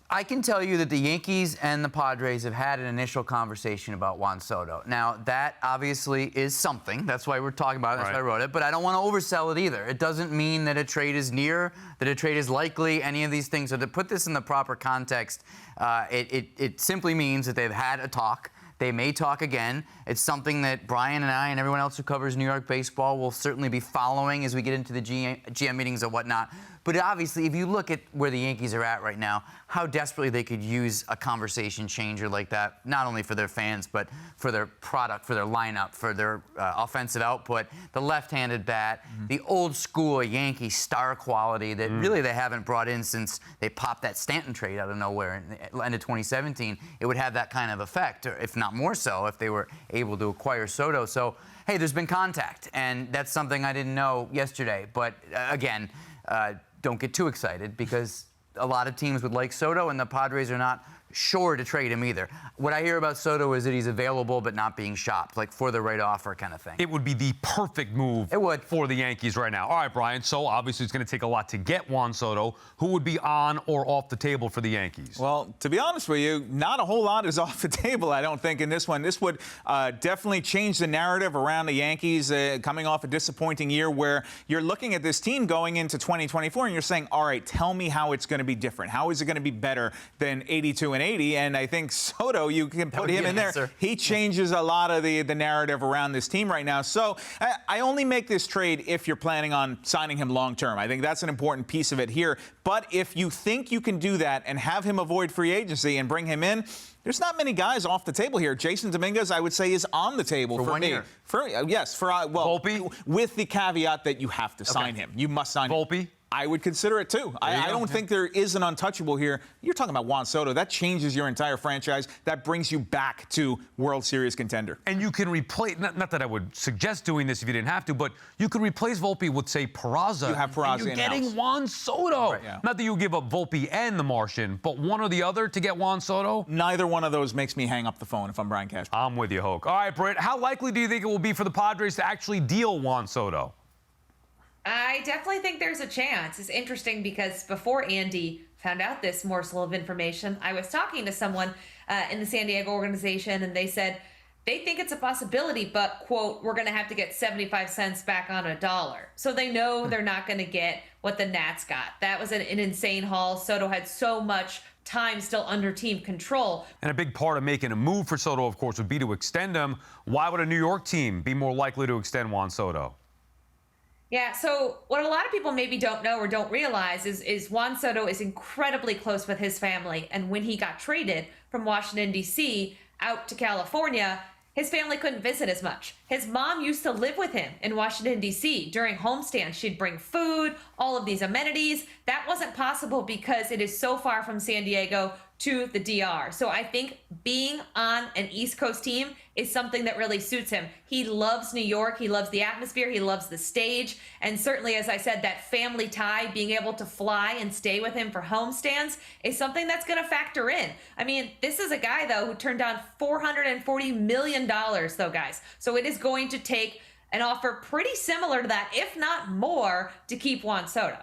I can tell you that the Yankees and the Padres have had an initial conversation about Juan Soto. Now, that obviously is something. That's why we're talking about it. That's why I wrote it. But I don't want to oversell it either. It doesn't mean that a trade is near, that a trade is likely, any of these things. So to put this in the proper context, it simply means that they've had a talk. They may talk again. It's something that Brian and I and everyone else who covers New York baseball will certainly be following as we get into the GM meetings and whatnot. But obviously, if you look at where the Yankees are at right now, how desperately they could use a conversation changer like that, not only for their fans, but for their product, for their lineup, for their offensive output, the left-handed bat, the old-school Yankee star quality that really they haven't brought in since they popped that Stanton trade out of nowhere in the end of 2017. It would have that kind of effect, or if not more so, if they were able to acquire Soto. So, hey, there's been contact, and that's something I didn't know yesterday. But, again, don't get too excited because a lot of teams would like Soto, and the Padres are not sure to trade him either. What I hear about Soto is that he's available but not being shopped, like for the right offer kind of thing. It would be the perfect move for the Yankees right now. All right, Brian, so obviously it's going to take a lot to get Juan Soto. Who would be on or off the table for the Yankees? Well, to be honest with you, not a whole lot is off the table, I don't think, in this one. This would definitely change the narrative around the Yankees coming off a disappointing year where you're looking at this team going into 2024 and you're saying, all right, tell me how it's going to be different. How is it going to be better than 82 and 80? And I think Soto, you can put him in there. He changes a lot of the narrative around this team right now. So I only make this trade if you're planning on signing him long term. I think that's an important piece of it here. But if you think you can do that and have him avoid free agency and bring him in, there's not many guys off the table here. Jason Dominguez, I would say, is on the table for 1 me. year. Yes, Volpe, with the caveat that you have to sign him. You must sign him. Volpe? I would consider it, too. I don't think there is an untouchable here. You're talking about Juan Soto. That changes your entire franchise. That brings you back to World Series contender. And you can replace, not that I would suggest doing this if you didn't have to, but you could replace Volpe with, say, Peraza. You have Peraza and you're getting Juan Soto. Right, yeah. Not that you give up Volpe and the Martian, but one or the other to get Juan Soto? Neither one of those makes me hang up the phone if I'm Brian Cashman. I'm with you, Hoch. All right, Britt, how likely do you think it will be for the Padres to actually deal Juan Soto? I definitely think there's a chance. It's interesting because before Andy found out this morsel of information, I was talking to someone in the San Diego organization, and they said they think it's a possibility, but, quote, we're going to have to get 75 cents back on a dollar. So they know they're not going to get what the Nats got. That was an insane haul. Soto had so much time still under team control. And a big part of making a move for Soto, of course, would be to extend him. Why would a New York team be more likely to extend Juan Soto? Yeah, so what a lot of people maybe don't know or don't realize is Juan Soto is incredibly close with his family. And when he got traded from Washington, D.C. out to California, his family couldn't visit as much. His mom used to live with him in Washington, D.C. During homestands. She'd bring food, all of these amenities. That wasn't possible because it is so far from San Diego to the DR. So I think being on an East Coast team is something that really suits him. He loves New York. He loves the atmosphere. He loves the stage. And certainly, as I said, that family tie, being able to fly and stay with him for homestands is something that's going to factor in. I mean, this is a guy, though, who turned down $440 million, though, guys. So it is going to take an offer pretty similar to that, if not more, to keep Juan Soto.